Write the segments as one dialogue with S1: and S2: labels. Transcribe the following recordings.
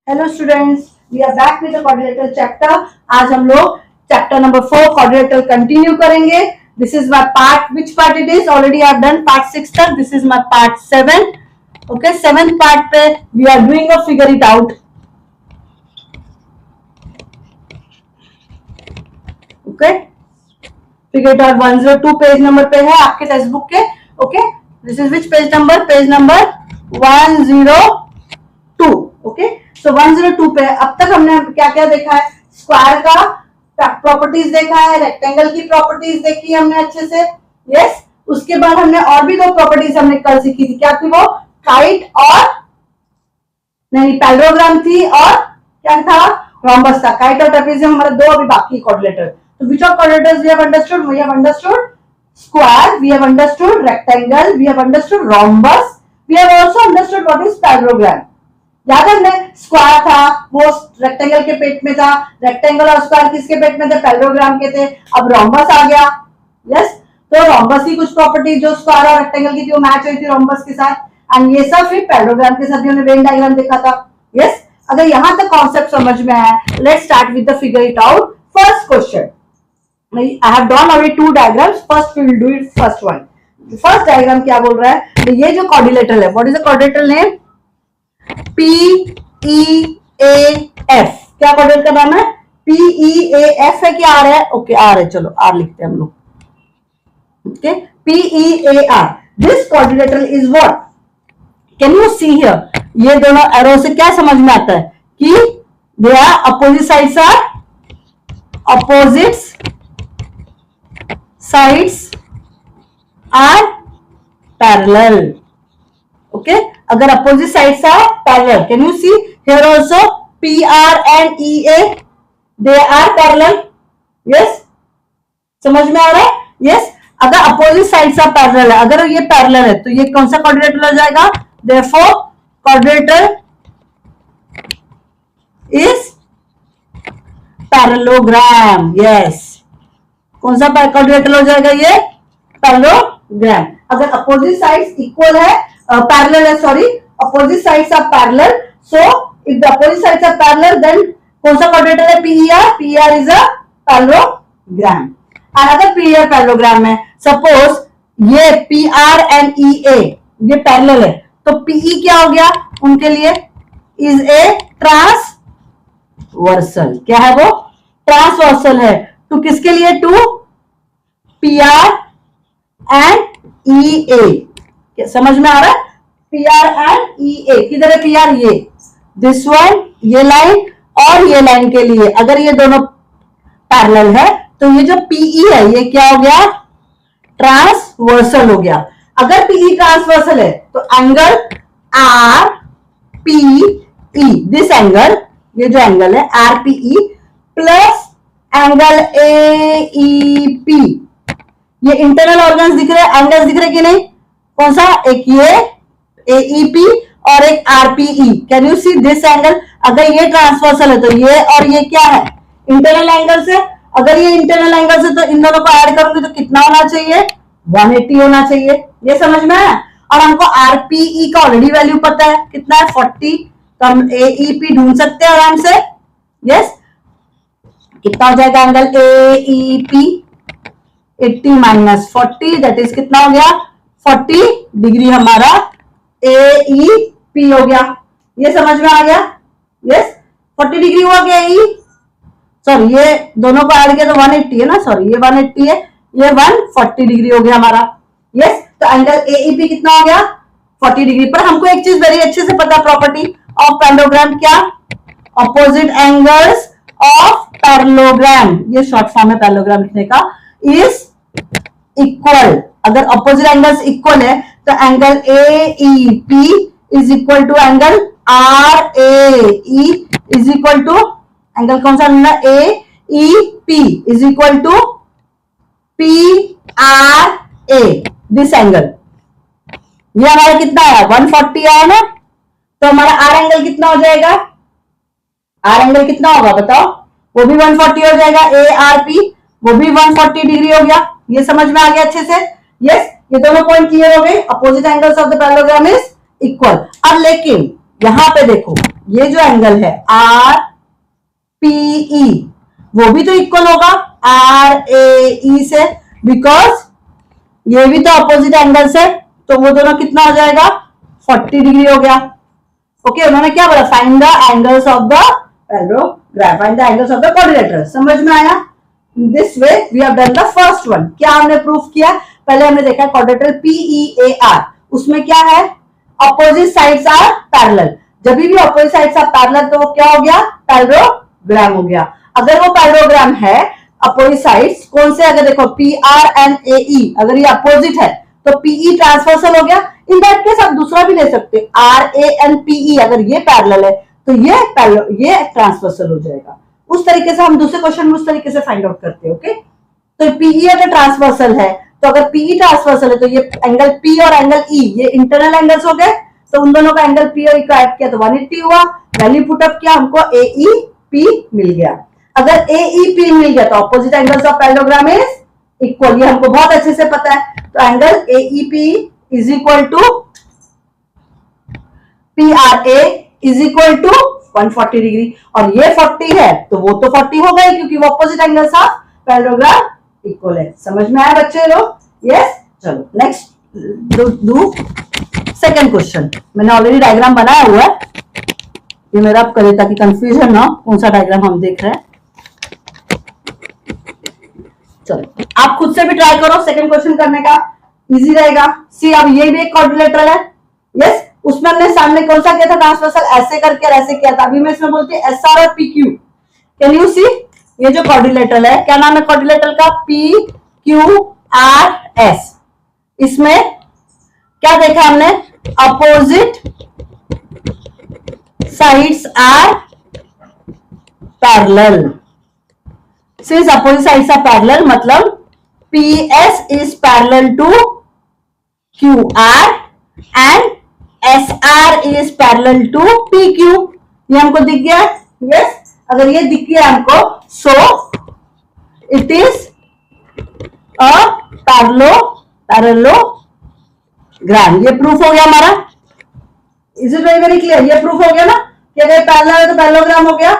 S1: Hello students, we are back with the quadrilateral chapter. आज हम लोग चैप्टर नंबर 4 क्वाड्रिलेटरल कंटिन्यू करेंगे। This is my part, which part it is? Already I have done part 6 तक। This is my part 7। Okay, 7th part पे we are doing a figure it out. Okay, figure it out 102 page number पे है आपके textbook के। Okay, this is which page number? Page number 102। Okay, सो 102 पे अब तक हमने क्या क्या देखा है? स्क्वायर का प्रॉपर्टीज देखा है, रेक्टेंगल की प्रॉपर्टीज देखी है हमने अच्छे से। यस, उसके बाद हमने और भी दो प्रॉपर्टीज हमने कल सीखी थी। क्या थी वो? काइट और नहीं, पैरेललोग्राम थी और क्या था? रोम्बस था। काइट और ट्रेपेजियम हमारे दो अभी बाकी क्वाड्रिलेटर। तो which of quadrilaterals we have understood? We have understood square, we have understood rectangle, we have understood rhombus, we have also understood what is parallelogram. याद है, स्क्वायर था वो रेक्टेंगल के पेट में था, रेक्टेंगल और स्क्वायर किसके पेट में थे? पैरेललोग्राम के थे। अब रोम्बस आ गया। यस, तो रोम्बस की कुछ प्रॉपर्टी जो स्क्वायर और रेक्टेंगल की थी वो मैच हुई थी रोम्बस के साथ। एंड ये सब फिर पैरेललोग्राम के साथ भी हमने वेन डायग्राम देखा था। यस, अगर यहां तक कॉन्सेप्ट समझ में आया, let's start with the figure it out. First question, I have done already two diagrams. First we will do it first one. First diagram क्या बोल रहा है? तो ये जो क्वाड्रिलेटरल है, what is the quadrilateral name? PEAF। क्या quadrilateral का नाम है? PEAF है कि आर है? ओके, आर है। चलो आर लिखते हैं हम लोग। Okay, PEAR। This quadrilateral is what? Can you see here? ये दोनों एरो से क्या समझ में आता है कि they are opposite sides, are opposites sides are parallel. Okay, अगर opposite sides are parallel, can you see here also PR and EA they are parallel. Yes, समझ में आ रहा है? यस, अगर अपोजिट साइड्स आर पैरेलल है, अगर ये parallel है तो ये कौन सा क्वाड्रिलेटरल हो जाएगा? Therefore quadrilateral is parallelogram. Yes, कौन सा क्वाड्रिलेटरल हो जाएगा? ये पैरेललोग्राम। अगर अपोजिट साइड्स इक्वल है, पैरेलल है, sorry, opposite sides are parallel, so if the opposite sides are parallel then कौन सा क्वाड्रिलेटरल है? PER is a parallelogram। अगर PER पैरेललोग्राम है, सपोज ये PR and EA ये पैरेलल है, तो PE क्या हो गया उनके लिए? Is a transversal. क्या है वो? ट्रांसवर्सल है। टू किसके लिए? To PR and EA। समझ में आ रहा है? PR and EA किधर है? PR ये, दिस वन, ये लाइन और ये लाइन के लिए अगर ये दोनों पैरेलल है तो ये जो PE है ये क्या हो गया? ट्रांसवर्सल हो गया। अगर PE ट्रांसवर्सल है तो एंगल RPE, दिस एंगल, ये जो एंगल है RPE प्लस एंगल AEP, ये इंटरनल ऑर्गन्स दिख रहे हैं, एंगल्स दिख रहे कि नहीं? कौन सा? एक ये AEP और एक RPE। Can you see this angle? अगर ये ट्रांसवर्सल है तो ये और ये क्या है? इंटरनल एंगल्स है। अगर ये इंटरनल एंगल्स है तो इन दोनों को ऐड करूंगी तो कितना होना चाहिए? 180 होना चाहिए। ये समझ में आया? और हमको RPE का ऑलरेडी वैल्यू पता है, कितना है? 40। तो हम AEP ढूंढ सकते हैं आराम से। यस, कितना हो जाएगा angle AEP? 80 minus 40 that is कितना हो गया? 40 डिग्री हमारा AEP हो गया। ये समझ में आ गया? यस, 40 डिग्री हुआ क्या? सॉरी, ये दोनों को ऐड किया तो 180 है ना, सॉरी ये 180 है, ये 140 डिग्री हो गया हमारा। यस, तो एंगल AEP कितना हो गया? 40 डिग्री। पर हमको एक चीज वेरी अच्छे से पता, प्रॉपर्टी ऑफ पैरेललोग्राम क्या? अपोजिट एंगल्स ऑफ पैरेललोग्राम, ये शॉर्ट फॉर्म है पैरेललोग्राम लिखने का, इज इक्वल। अगर अपोजिट एंगल्स इक्वल है तो angle AEP is equal to angle RAE is equal to angle कौन सा? AEP is equal to PRA, this angle. ये हमारा कितना है? 140 आया ना, तो हमारा R एंगल कितना हो जाएगा? R एंगल कितना होगा बताओ? वो भी 140 हो जाएगा। ARP वो भी 140 डिग्री हो गया। ये समझ में आ गया अच्छे से? यस, ये दोनों पॉइंट क्लियर हो गए। Opposite angles of the parallelogram is equal. अब लेकिन यहां पे देखो ये जो एंगल है आर पीई वो भी तो इक्वल होगा आर ए ई से, बिकॉज ये भी तो अपोजिट एंगल्स है, तो वो दोनों कितना हो जाएगा 40 डिग्री हो गया। ओके उन्होंने क्या बोला, find the angles of the parallelogram, find the angles of the quadrilateral. समझ में आया? This way we have done the first one. क्या हमने प्रूफ किया? पहले हमने देखा क्वाड्रिलेटरल पीईएआर, उसमें क्या है, अपोजिट साइड्स आर पैरेलल। जब भी अपोजिट साइड्स आर पैरेलल तो वो क्या हो गया, पैरेललोग्राम हो गया। अगर वो पैरेललोग्राम है अपोजिट साइड्स कौन से, अगर देखो पी आर एंड ए ई, अगर ये अपोजिट है तो पीई ट्रांसवर्सल हो गया। इन दैट केस आप दूसरा भी ले सकते हैं, आर ए एन पीई, अगर ये पैरेलल है तो ये ट्रांसवर्सल हो जाएगा। उस तरीके से हम दूसरे क्वेश्चन में उस तरीके से फाइंड आउट करते हैं। ओके तो पीई अगर ट्रांसवर्सल है तो अगर पीई ट्रांसवर्सल है तो ये एंगल पी और एंगल ई ये इंटरनल एंगल्स हो गए, तो उन दोनों का एंगल पी और ई का ऐड किया तो 180 हुआ। वैल्यू पुटअप किया, हमको ए ई पी मिल गया। अगर ए ई पी मिल गया तो opposite angles of parallelogram is equal, ये हमको बहुत अच्छे से पता है। तो angle A E P is equal to P R A is equal to 140 degree, और ये 40 है तो वो तो 40 हो गई क्योंकि वो opposite angles of parallelogram equal है। समझ में आया बच्चे लोग? यस चलो नेक्स्ट डू सेकंड क्वेश्चन। मैंने ऑलरेडी डायग्राम बनाया हुआ है, ये मेरा आप करें ताकि कंफ्यूजन ना हो कौन सा डायग्राम हम देख रहे हैं। चलो आप खुद से भी ट्राई करो, सेकंड क्वेश्चन करने का इजी रहेगा। सी अब ये भी एक क्वाड्रिलेटरल है, यस उसमें हमने सामने कौन सा किया था ट्रांसवर्सल, ऐसे करके और ऐसे किया था। अभी मैं इसमें बोलती हूँ एस आर और पी क्यू। कैन यू सी ये जो क्वाड्रिलेटरल है क्या नाम है क्वाड्रिलेटरल का, पी क्यू आर एस। इसमें क्या देखा हमने, opposite sides are parallel. Since opposite sides are parallel मतलब p s is parallel to q r and s r is parallel to p q. ये हमको दिख गया, यस अगर ये दिख गया हमको, so it is a parallelogram. ये प्रूफ हो गया हमारा। Is it very very clear? ये प्रूफ हो गया ना कि अगर पैरेलल है तो पैरेललोग्राम हो गया।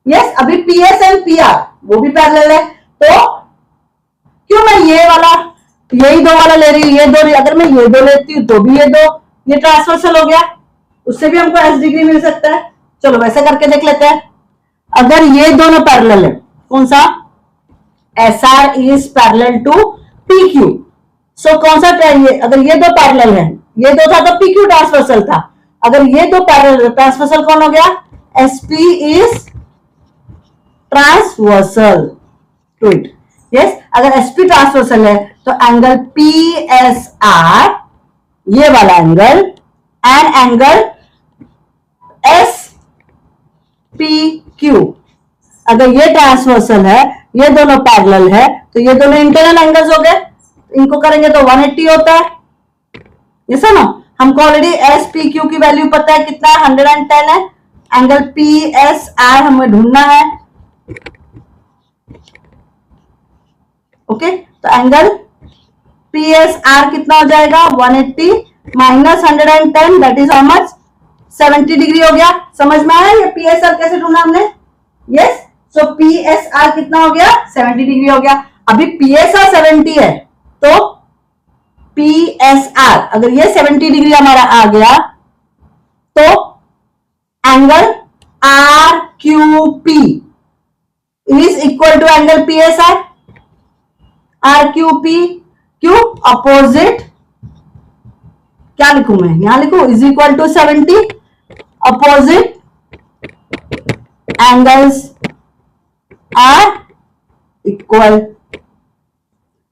S1: यस अभी P S and P R वो भी पैरेलल है, तो क्यों मैं ये वाला यही दो वाला ले रही हूं, ये दो, अगर मैं ये दो लेती हूँ तो भी ये दो, ये ट्रांसवर्सल हो गया, उससे भी हमको एस डिग्री मिल सकता है। चलो वैसे करके देख लेते हैं। अगर ये दोनों पैरेलल है, कौन सा, s r is parallel to p q, so कौन सा चाहिए, अगर ये दो पैरेलल है, ये दो था तो पी क्यू ट्रांसवर्सल था, अगर ये दो पैरेलल ट्रांसवर्सल कौन हो गया, S P is transversal to it. Yes अगर एसपी ट्रांसवर्सल है तो एंगल पी एस आर ये वाला angle and angle S P Q, अगर ये ट्रांसवर्सल है ये दोनों पैरेलल है तो ये दोनों इंटरनल एंगल्स हो गए, इनको करेंगे तो 180 होता है। ये सुनो हमको ऑलरेडी एस पी क्यू की वैल्यू पता है कितना है, 110 है। एंगल पी एस आर हमें ढूंढना है। ओके तो एंगल पी एस आर कितना हो जाएगा, 180 minus 110 that is how much, 70 degree हो गया। समझ में आया ये पी एस आर कैसे ढूंढना हमने? Yes so P S are कितना हो गया, 70 डिग्री हो गया। अभी पी एस आर 70 है तो पी एस आर अगर ये 70 डिग्री हमारा आ गया तो angle R Q P is equal to angle P S R. R Q P Q opposite, क्या लिखूं मैं, यहां लिखूं is equal to 70 opposite angles are equal.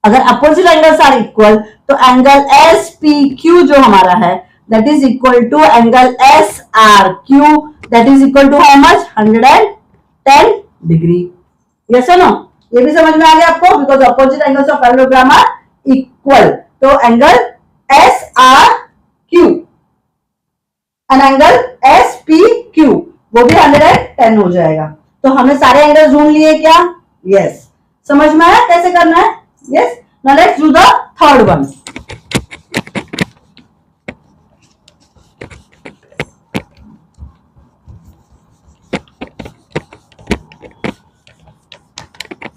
S1: अगर अपोजिट एंगल्स आर इक्वल तो एंगल एस पी क्यू जो हमारा है that is equal to angle S R Q that is equal to how much, 110 degree. Yes no ये भी समझ में आ गया आपको, because opposite angles of parallelogram are equal. तो angle S R q and angle S P q वो भी 110 हो जाएगा। तो हमने सारे एंगल्स ढूंढ लिए क्या? यस समझ में आया कैसे करना है? Yes now let's do the third one.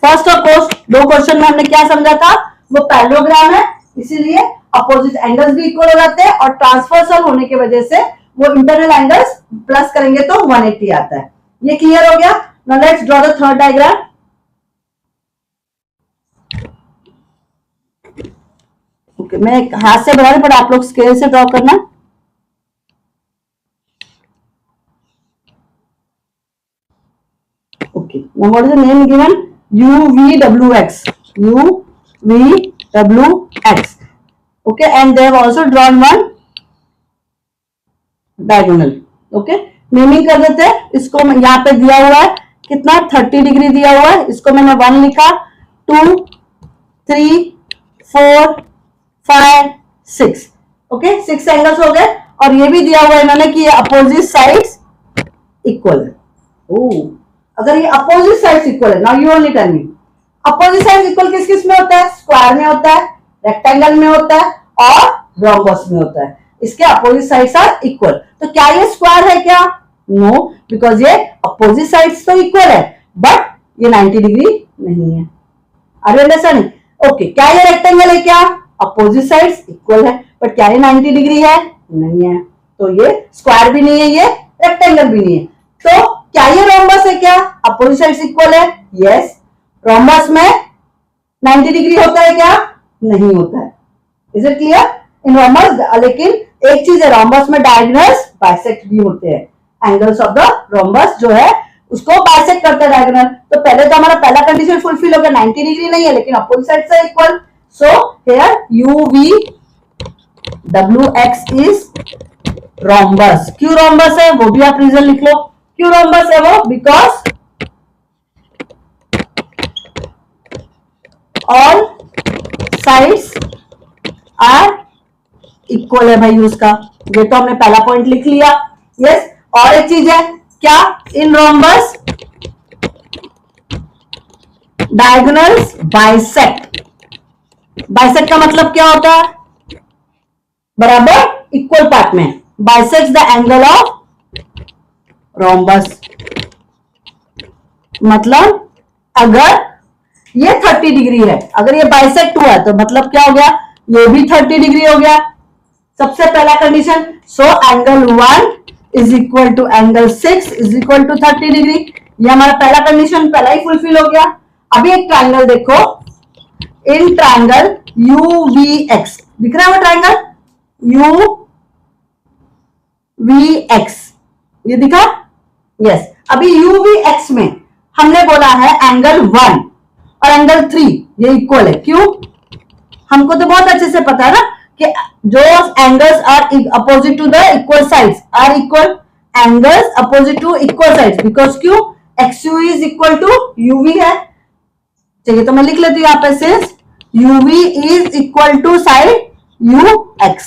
S1: First of course 2 question में हमने क्या समझा था, वो पैरेललोग्राम है, इसीलिए अपोजिट एंगल्स भी इक्वल हो जाते हैं और ट्रांसवर्सल होने की वजह से वो इंटरनल एंगल्स प्लस करेंगे तो 180 आता है। ये क्लियर हो गया। Now let's draw the third diagram. Okay, मैं हाथ से बना रही पर आप लोग स्केल से ड्रॉ करना। Okay, now what is the name given? UVWX, UVWX. Okay, and they have also drawn one diagonal. Okay, naming कर देते हैं इसको। यहाँ पे दिया हुआ है कितना, 30 डिग्री दिया हुआ है, इसको मैंने 1 लिखा, 2, 3, 4, 5, 6। ओके, 6 एंगल्स हो गए। और ये भी दिया हुआ है इन्होंने कि ये अपोजिट साइड्स इक्वल है। अगर ये अपोजिट साइड्स इक्वल है, now you only tell me, opposite sides equal किस किस में होता है? स्क्वायर में होता है, रेक्टेंगल में होता है और रोम्बस में होता है। इसके अपोजिट साइड्स आर इक्वल। तो क्या ये स्क्वायर है क्या? नो, बिकॉज ये अपोजिट साइड्स तो इक्वल है बट ये 90 डिग्री नहीं है। Are you understanding? ओके, क्या ये रेक्टेंगल है क्या? अपोजिट साइड्स इक्वल है बट क्या ये 90 डिग्री है? नहीं है। तो ये स्क्वायर भी नहीं है, ये रेक्टेंगल भी नहीं है। तो क्या ये रोम्बस है क्या? अपोजिट साइड्स इक्वल है, यस। रोम्बस में 90 डिग्री होता है क्या? नहीं होता है। Is it clear? In rhombus, लेकिन एक चीज है, रोम्बस में डायगोनल्स बाइसेक्ट भी होते हैं। एंगल्स ऑफ द रोम्बस जो है उसको बाइसेक्ट करते हैं डायगोनल। तो पहले तो हमारा पहला कंडीशन फुलफिल हो गया, 90 डिग्री नहीं है लेकिन अपोजिट साइड से equal. So here UVWX is rhombus. क्यों रोम्बस है वो भी आप रीजन लिख लो। क्यों रोम्बस है वो? Because all sides are equal है भाई उसका। ये तो हमने पहला पॉइंट लिख लिया, यस। और एक चीज है क्या, इन रोम्बस डायगोनल्स बाइसेक्ट। बाइसेक्ट का मतलब क्या होता है? बराबर इक्वल पार्ट में, bisect the angle of rhombus. मतलब अगर ये 30 डिग्री है, अगर ये बाइसेक्ट हुआ है तो मतलब क्या हो गया, ये भी 30 डिग्री हो गया। सबसे पहला condition, so angle 1 is equal to angle 6 is equal to 30 degree. ये हमारा पहला कंडीशन पहला ही फुलफिल हो गया। अभी एक ट्रायंगल देखो, इन ट्रायंगल UVX दिख रहा है वो ट्रायंगल UVX, ये दिखा, यस। अभी UVX में हमने बोला है एंगल 1 और एंगल 3 ये इक्वल है। क्यों? हमको तो बहुत अच्छे से पता है ना कि जो angles are opposite to the equal sides are equal. Angles opposite to equal sides, because क्यों? XU is equal to UV है। चलिए तो मैं लिख लेती हूँ यहाँ पे, since UV is equal to side UX,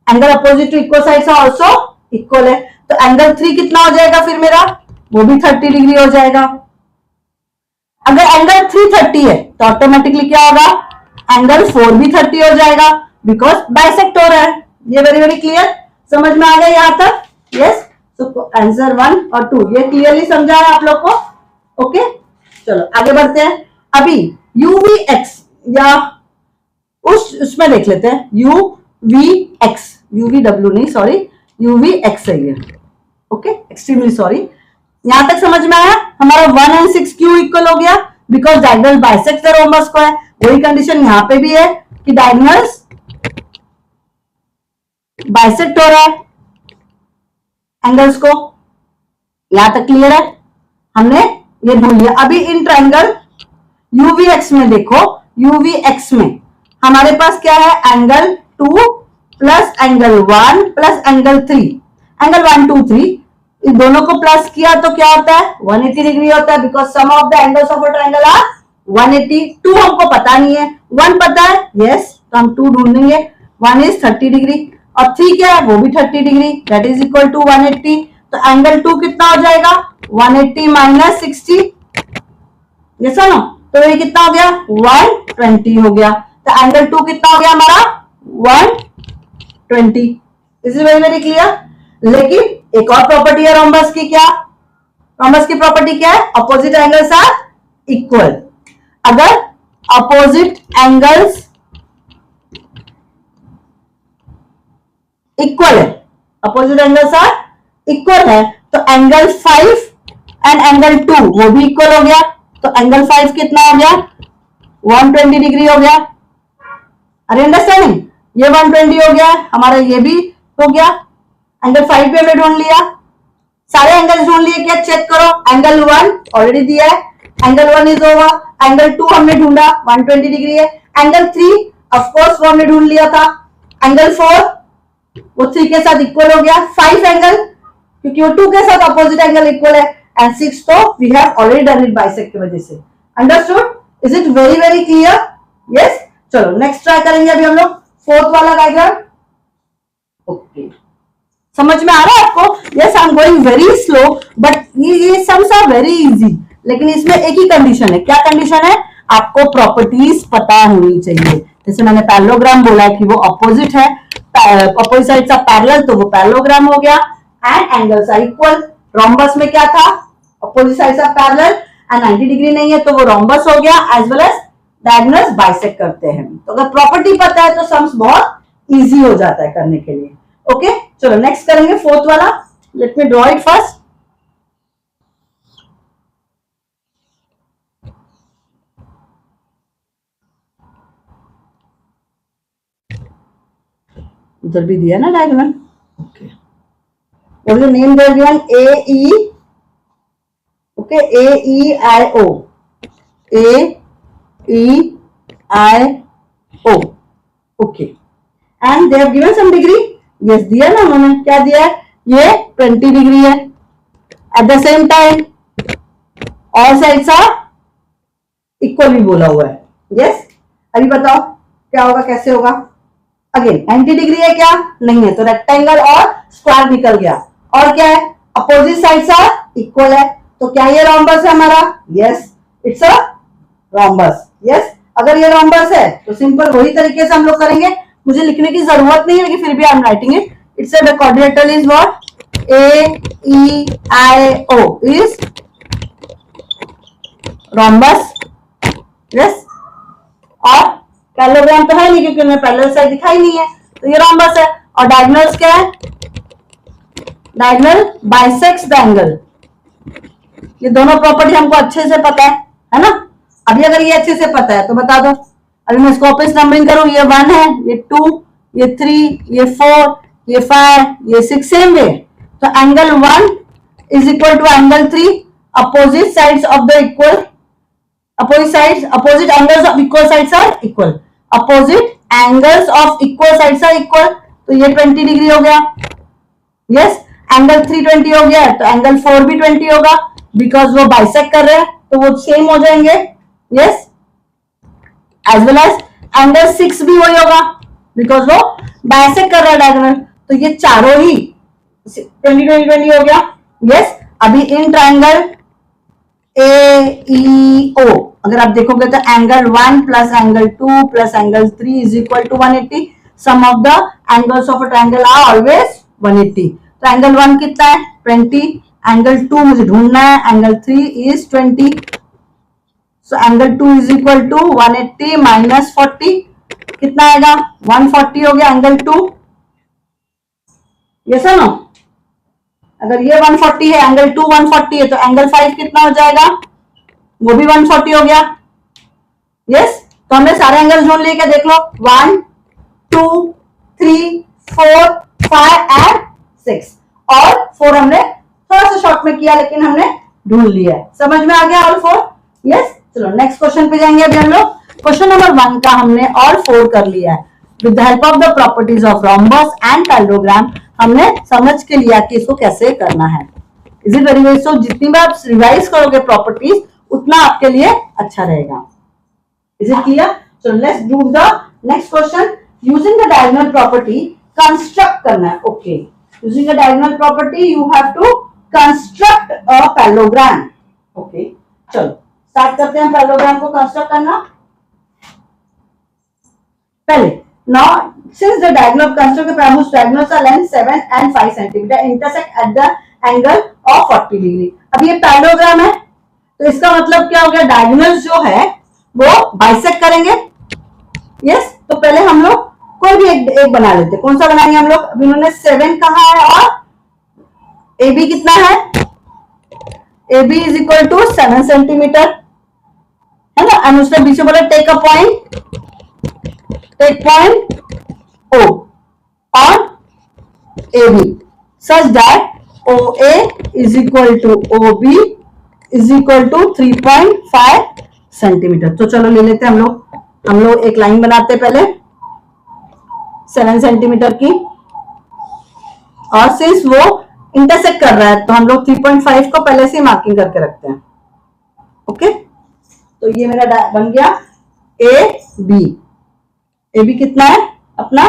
S1: angle opposite to equal sides are also equal है। तो एंगल 3 कितना हो जाएगा फिर मेरा? वो भी 30 डिग्री हो जाएगा। अगर एंगल 3 30 है तो ऑटोमेटिकली क्या होगा, एंगल 4 भी 30 हो जाएगा, बिकॉज बाइसेक्ट हो रहा है। ये वेरी वेरी क्लियर, समझ में आ गया यहाँ तक? यस। तो आंसर 1 और 2 ये क्लियरली समझा है आप लोग को। ओके, चलो आगे बढ़ते हैं। अभी UVX या उसमें देख लेते हैं, UVX, UVW नहीं, सॉरी, UVX है ये। Okay, extremely sorry. यहां तक समझ में आया? हमारा 1 and 6 क्यों इक्वल हो गया? Because diagonal bisect the rhombus को है। वही कंडीशन यहां पे भी है कि डायगोनल्स बाइसेक्ट हो रहा है एंगल्स को। यहां तक क्लियर है? हमने ये ढूंढ लिया। अभी इन ट्रायंगल UVX में देखो, UVX में हमारे पास क्या है, angle 2 plus angle 1 plus angle 3। Angle 1 2 3 इन दोनों को प्लस किया तो क्या होता है, 180 डिग्री होता है। Because sum of the angles of a triangle are 180। 2 हमको पता नहीं है, 1 पता है, यस, तो हम 2 ढूंढेंगे। 1 इज 30 डिग्री और 3 क्या है, वो भी 30 degree, that is equal to 180। तो एंगल 2 कितना हो जाएगा, 180 माइनस 60, ये सुनो, तो ये कितना हो गया, 120 हो गया। तो एंगल 2 कितना हो गया हमारा, 120। This is very very clear. लेकिन एक और प्रॉपर्टी है रोम्बस की, क्या रोम्बस की प्रॉपर्टी क्या है, अपोजिट एंगल्स आर इक्वल। अगर अपोजिट एंगल्स इक्वल है, अपोजिट एंगल्स आर इक्वल है, तो एंगल 5 एंड एंगल 2 वो भी इक्वल हो गया। तो एंगल 5 कितना हो गया, 120 डिग्री हो गया। अरे अंडरस्टैंडिंग, ये 120 हो गया हमारा, ये भी हो गया। एंगल 5 भी हमने ढूंढ लिया, सारे एंगल ढूंढ लिए क्या, चेक करो। एंगल 1 ऑलरेडी दिया है, एंगल 1 इज ओवर। एंगल 2 हमने ढूंढा 120 डिग्री है। एंगल 3 ऑफ कोर्स वो हमने ढूंढ लिया था। एंगल 4 वो 3 के साथ इक्वल हो गया। 5 एंगल क्योंकि वो 2 के साथ अपोजिट एंगल इक्वल है। एंड 6 तो we have already done it bisect की वजह से। Understood? Is it very very clear? Yes. चलो नेक्स्ट ट्राई करेंगे अभी हम लोग फोर्थ वाला डायग्राम। ओके, समझ में आ रहा है आपको? Yes, I am going very slow, but ये सम्स आर वेरी इजी। लेकिन इसमें एक ही कंडीशन है। क्या कंडीशन है? आपको प्रॉपर्टीज पता होनी चाहिए। जैसे मैंने पैरेललोग्राम बोला कि वो अपोजिट है, अपोजिट साइड्स आर पैरेलल, तो वो पैरेललोग्राम हो गया। And angles are equal. Rhombus में क्या था, opposite sides are parallel and 90 degree नहीं है, तो वो रोम्बस हो गया। As well as diagonals bisect करते हैं। तो अगर प्रॉपर्टी पता है तो सम्स बहुत इजी हो जाता है करने के लिए। ओके, चलो नेक्स्ट करेंगे फोर्थ वाला। Let me draw it first. उधर भी दिया ना diagonal. Okay, what is the name they have given? AE, okay, AEIO, AEIO, okay, and they have given some degree. yes, दिया ना उन्होंने, क्या दिया है, ये 20 डिग्री है। At the same time all sides are equal भी बोला हुआ है। यस, अभी बताओ क्या होगा, कैसे होगा। अगेन 90 डिग्री है क्या, नहीं है, तो रेक्टेंगल और स्क्वायर निकल गया। और क्या है, अपोजिट साइड्स आर इक्वल है, तो क्या ये रोम्बस है हमारा? Yes, it's a rhombus. Yes, अगर ये रोम्बस है तो सिंपल वही तरीके से हम लोग करेंगे, मुझे लिखने की जरूरत नहीं है, लेकिन फिर भी I am writing it. It's a quadrilateral is what, AEIO is rhombus. Yes, और पैरेललोग्राम तो है नहीं क्योंकि उन्हें पैरेलल साइड दिखाई नहीं है, तो ये रोम्बस है। और डायगोनल्स क्या है, डायगोनल बाइसेक्ट्स द एंगल। ये दोनों प्रॉपर्टी हमको अच्छे से पता है ना। अभी अगर ये अच्छे से पता है तो बता दो। अभी मैं इसको वापस नंबरिंग करूं, ये 1 है, ये 2, ये 3, ये 4, ये 5, ये 6, सेम वे। तो angle 1 is equal to angle 3, opposite sides of the equal, opposite angles of equal sides are equal, opposite angles of equal sides are equal, तो ये 20 डिग्री हो गया। यस, एंगल 3 20 हो गया, तो एंगल 4 भी 20 होगा, बिकॉज वो बाइसेक्ट कर रहे हैं तो वो सेम हो जाएंगे। Yes, as well as angle 6 भी वही होगा, बिकॉज वो बाइसेक्ट कर रहा है डायगोनल, तो ये चारों ही 20 20 20 हो गया। यस, अभी इन ट्राइंगल AEO अगर आप देखोगे तो angle 1 plus angle 2 plus angle 3 is equal to 180। Sum of the angles of a triangle are always 180। तो एंगल 1 कितना है, 20। एंगल 2 मुझे ढूंढना है, angle 3 is 20। So angle 2 is equal to 180 minus 40, कितना आएगा, 140 हो गया एंगल 2। ये सुनो, अगर ये 140 है, एंगल 2 140 है, तो एंगल 5 कितना हो जाएगा, वो भी 140 हो गया। यस, तो हमने सारे एंगल ढूंढ लिए क्या, देख लो, 1 2 3 4 5 एंड 6, और 4 हमने थोड़ा सा शॉर्ट में किया लेकिन हमने ढूंढ लिया है। समझ में आ गया ऑल 4? यस, चलो नेक्स्ट क्वेश्चन पे जाएंगे अभी हम लोग। क्वेश्चन नंबर 1 का हमने ऑल 4 कर लिया है। With the help of the properties of rhombus and parallelogram हमने समझ के लिया कि इसको कैसे करना है। Is it very very? So जितनी बार आप रिवाइज करोगे प्रॉपर्टीज उतना आपके लिए अच्छा रहेगा। Is it clear? So let's do the next question. Using the diagonal property construct करना है। Okay, using the diagonal property you have to construct a parallelogram. Okay, चलो स्टार्ट करते हैं पैरेललोग्राम को कंस्ट्रक्ट करना। पहले now since the diagonal construct the whose diagonals are length 7 and 5 cm intersect at the angle of 40 degree। अब ये parallelogram है, तो इसका मतलब क्या हो गया, डायगोनल जो है वो बाइसेक्ट करेंगे। यस, तो पहले हम लोग कोई भी एक बना लेते। कौन सा बनाएंगे हम लोग? अभी उन्होंने 7 कहा है और ए बी कितना है? A B is equal to 7 centimetre है ना। एंड उसने बीच में बोला take point O on A B such that O A is equal to O B is equal to 3.5 centimetre. तो चलो ले लेते हैं हम लोग एक लाइन बनाते हैं पहले 7 सेंटीमीटर की, और सिंस वो इंटरसेक्ट कर रहा है तो हम लोग 3.5 को पहले से मार्किंग करके रखते हैं। ओके, तो ये मेरा बन गया ए बी कितना है अपना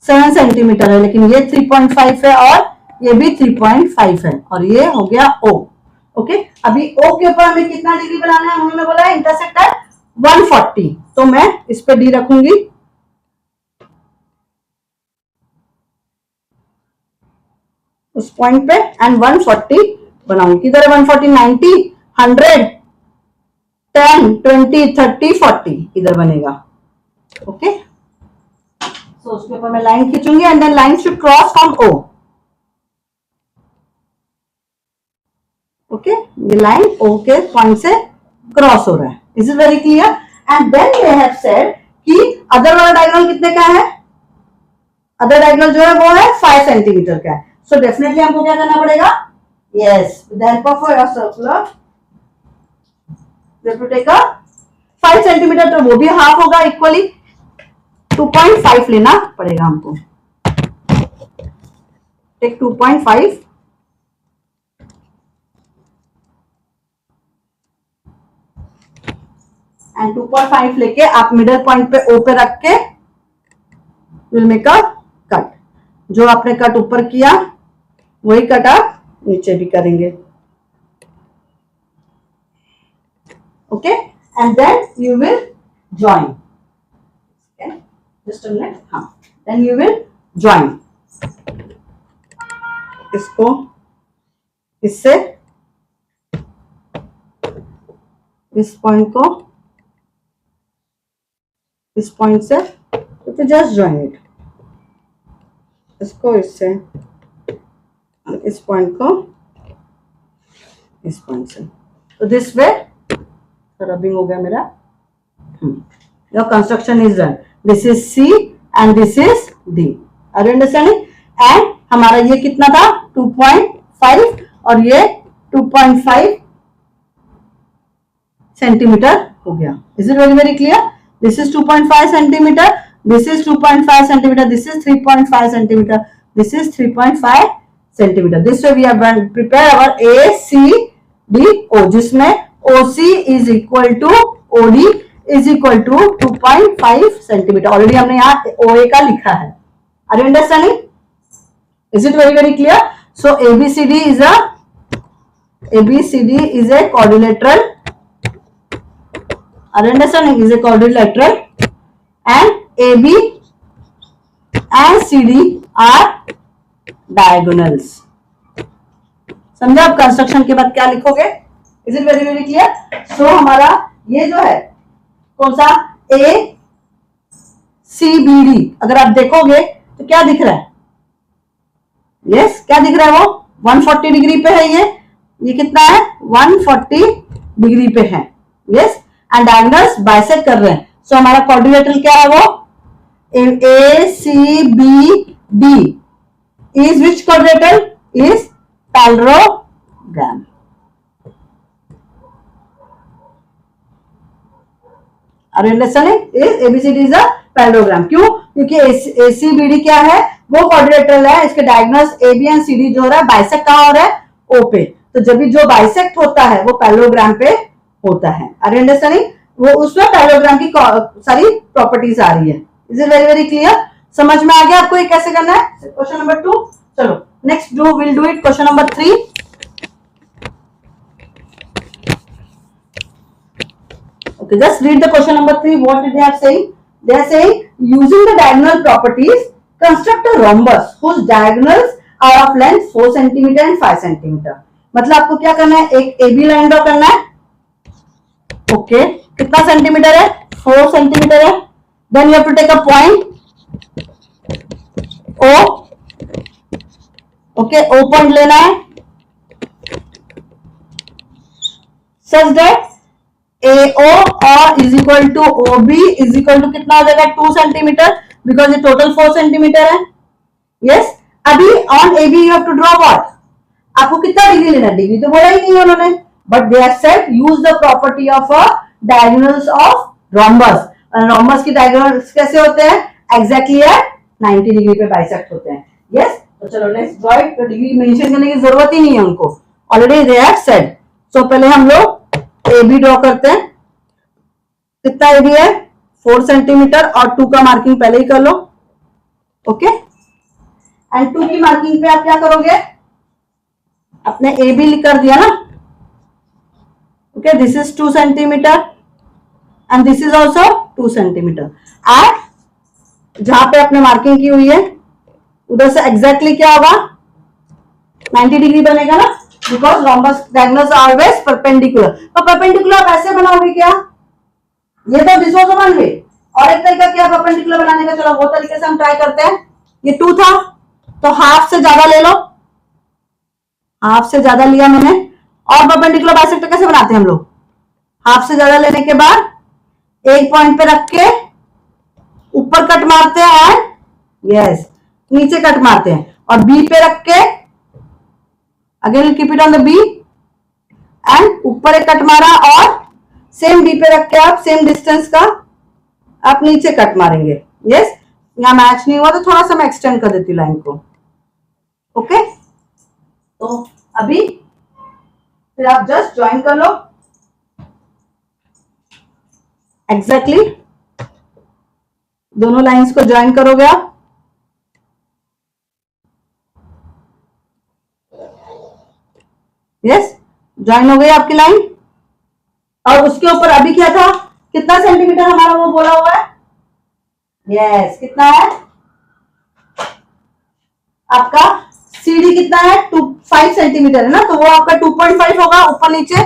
S1: 7 सेंटीमीटर है, लेकिन ये 3.5 है और ये भी 3.5 है, और ये हो गया ओ। ओके, अभी ओ के ऊपर हमें कितना डिग्री बनाना है? उन्होंने बोला है इंटरसेक्ट है 140, तो मैं इस पे डी रखूंगी। उस पॉइंट पे एंड 140 बनाऊंगी। किधर है 140? 90, 100, 10, 20, 30, 40 इधर बनेगा। ओके, सो उसके ऊपर मैं लाइन खींचूंगी and then line should cross from O. Okay, ये लाइन ओ के पॉइंट से क्रॉस हो रहा है। Is it very clear? And then they have said कि अदर वाला डायगोनल कितने का है? अदर डायगोनल जो है वो है 5 सेंटीमीटर का है। सो डेफिनेटली हमको क्या करना पड़ेगा? Yes, with the help of your circular we have to take a 5 centimetre, तो वो भी हाफ होगा इक्वली 2.5 लेना पड़ेगा हमको। टेक 2.5 एंड 2.5 लेके आप मिडल पॉइंट पे ओ पे रख के विल मेक अ कट। जो आपने कट ऊपर किया वही कट आप नीचे भी करेंगे। Okay, and then you will join. Just a minute, हाँ, देन यू विल ज्वाइन इसको इससे, इस पॉइंट को इस पॉइंट से, तो जस्ट ज्वाइन इट, इसको इससे, इस पॉइंट को इस पॉइंट से। तो दिस वे रबिंग हो गया मेरा। Your construction is done. This is C and this is D. Are you understanding? And हमारा ये कितना था? 2.5 और ये 2.5 सेंटीमीटर हो गया। Is it very very clear? This is 2.5 centimeter. This is 2.5 centimeter. This is 3.5 centimeter. This is 3.5 centimeter. This way we have prepare our A, C, D, O, जिसमें OC is equal to OD is equal to 2.5 centimeter. Already हमने यहाँ OA का लिखा है। Are you understanding? Is it very very clear? So ABCD is a quadrilateral. Are you understanding? Is a quadrilateral and AB and CD are diagonals. समझा? आप construction के बाद क्या लिखोगे? Is it very very clear? So हमारा ये जो है कौन सा A C B D, अगर आप देखोगे तो क्या दिख रहा है? Yes, क्या दिख रहा है? वो 140 डिग्री पे है। ये कितना है? 140 डिग्री पे है। Yes, एंड डायगोनल्स बाइसेक्ट कर रहे हैं। सो हमारा क्वाड्रिलेटरल क्या है? वो a c b d is which quadrilateral? Is parallelogram. Are you understanding? ABCD is a parallelogram. क्यों? क्योंकि एसीबीडी क्या है? वो क्वाड्रिलेटरल है। इसके diagonals a b and c d जो हो रहा है बाइसेक्ट कहां हो रहा है? ओ पे। तो जब भी जो बाइसेक्ट होता है वो पैरेललोग्राम पे होता है। Are you understanding? वो उसमें पैरेललोग्राम की सारी प्रॉपर्टीज आ रही है। Is it very very clear? समझ में आ गया आपको ये कैसे करना है? Question number 2। चलो next will do it question number 3। Okay, just read the question number 3. What they are saying? They are saying using the diagonal properties construct a rhombus whose diagonals are of length 4 cm and 5 cm. मतलब आपको क्या करना है, एक AB line draw करना है। Okay, कितना centimetre है, 4 सेंटीमीटर है। Then you have to take a point O। Okay, O point लेना है सच दैट AO और is equal to OB is equal to कितना हो जाएगा, 2 सेंटीमीटर, बिकॉज ये टोटल 4 सेंटीमीटर है। यस, अभी on AB you have to draw what, आपको कितना डिग्री लेना, डिग्री तो बोला ही नहीं उन्होंने, but they have said use the property of a diagonals of rhombus. Rhombus की डायगोनल्स कैसे होते हैं, एग्जैक्टली एट 90 डिग्री पे बाइसेक्ट होते हैं। यस, तो चलो लेट्स ड्रॉ इट। तो डिग्री मेंशन करने की जरूरत ही नहीं है उनको, ऑलरेडी दे हैव सेड। सो पहले हम लोग AB ड्रॉ करते हैं। कितना AB है, 4 सेंटीमीटर, और 2 का मार्किंग पहले ही कर लो। ओके, एंड 2 की मार्किंग पे आप क्या करोगे, अपने AB लिख कर दिया ना। Okay, this is 2 centimetre and this is also 2 centimetre. And जहां पे आपने मार्किंग की हुई है उधर से एग्जैक्टली क्या होगा, 90 डिग्री बनेगा ना, because rhombus diagonals are always perpendicular. तो परपेंडिकुलर आप ऐसे बनाओगे क्या, ये तो दिस वाज वन वे, और एक तरीका क्या परपेंडिकुलर बनाने का, चलो वो तरीके से हम ट्राई करते हैं। ये 2 था तो हाफ से ज्यादा ले लो, हाफ से ज्यादा लिया मैंने। और परपेंडिकुलर बाइसेक्टर कैसे बनाते हैं हम लोग, हाफ से ज्यादा लेने के बाद एक पॉइंट पे रख के ऊपर कट मारते हैं एंड यस नीचे कट मारते हैं, और बी पे रख के again keep it on the B and ऊपर एक कट मारा, और सेम बी पे रख के आप सेम डिस्टेंस का आप नीचे कट मारेंगे। यस, यहां मैच नहीं हुआ तो थोड़ा सा मैं एक्सटेंड कर देती हूँ लाइन को। ओके, तो अभी फिर आप जस्ट ज्वाइन कर लो एग्जैक्टली दोनों लाइंस को ज्वाइन करोगे आप। यस, ज्वाइन हो गई आपकी लाइन, और उसके ऊपर अभी क्या था, कितना सेंटीमीटर हमारा वो बोला हुआ है, यस कितना है आपका CD कितना है, 5 सेंटीमीटर है ना, तो वो आपका 2.5 होगा, ऊपर नीचे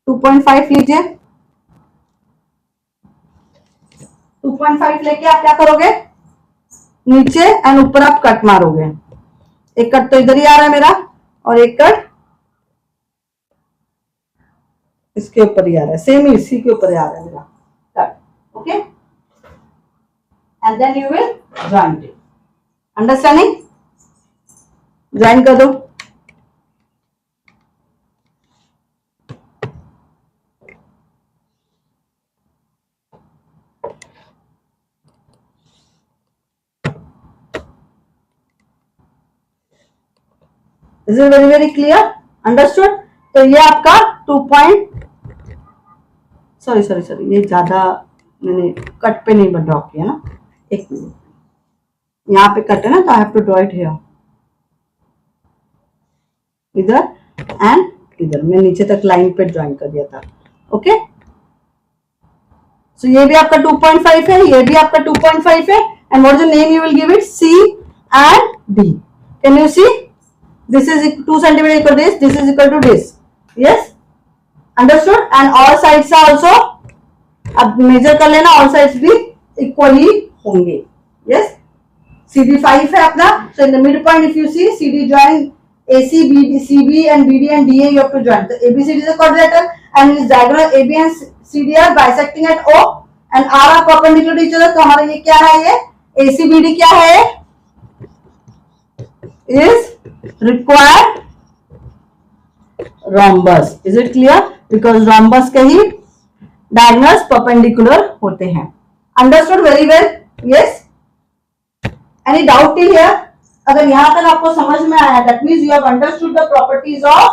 S1: 2.5 लीजिए। 2.5 लेके आप क्या करोगे, नीचे एंड ऊपर आप कट मारोगे। एक कट तो इधर ही आ रहा है मेरा, और एक कट इसके ऊपर ही आ रहा है, सेम इसी के ऊपर ही आ रहा है मेरा cut. Okay, and then you will join it. Understanding, join कर दो। Is it very very clear, understood. तो ये आपका 2 सॉरी ये ज्यादा मैंने कट पे नहीं ड्रॉ किया ना, एक मिनट, यहाँ पे कट है ना, तो I have to draw it here, इधर एंड इधर, मैं नीचे तक लाइन पे ज्वाइन कर दिया था। ओके, सो ये भी आपका 2.5 है, ये भी आपका 2.5 है, and what is the name you will give it, C and D। Can you see, this is 2 centimeter equal to this is equal to this। yes, understood, and all sides are also, अब major कर लेना, all sides भी equally होंगे। yes, CD 5 है अपना, so in the midpoint if you see CD join AC, BD, CB and BD and DA you have to join, so ABCD is a quadrilateral and its diagonal AB and CD are bisecting at O and R are perpendicular to each other। तो हमारा ये क्या है, ये ACBD क्या है, is required rhombus। is it clear, because rhombus के ही diagonals perpendicular होते हैं। understood very well, yes, any doubt till here? अगर यहां तक आपको समझ में आया, that means you have understood the properties of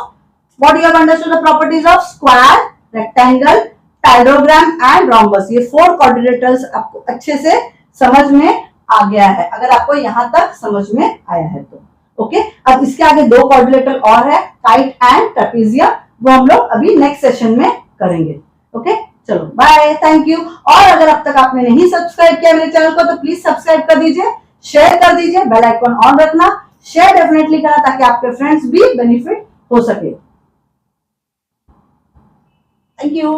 S1: what, you have understood the properties of square, rectangle, parallelogram and rhombus। ये 4 quadrilaterals आपको अच्छे से समझ में आ गया है, अगर आपको यहां तक समझ में आया है तो। ओके, अब इसके आगे 2 क्वाड्रिलेटरल और है, काइट एंड ट्रेपेजियम, वो हम लोग अभी नेक्स्ट सेशन में करेंगे। ओके, चलो बाय, थैंक यू। और अगर अब तक आपने नहीं सब्सक्राइब किया मेरे चैनल को तो प्लीज सब्सक्राइब कर दीजिए, शेयर कर दीजिए, बेल आइकन ऑन रखना, शेयर डेफिनेटली करा ताकि आपके फ्रेंड्स भी बेनिफिट हो सके। Thank you.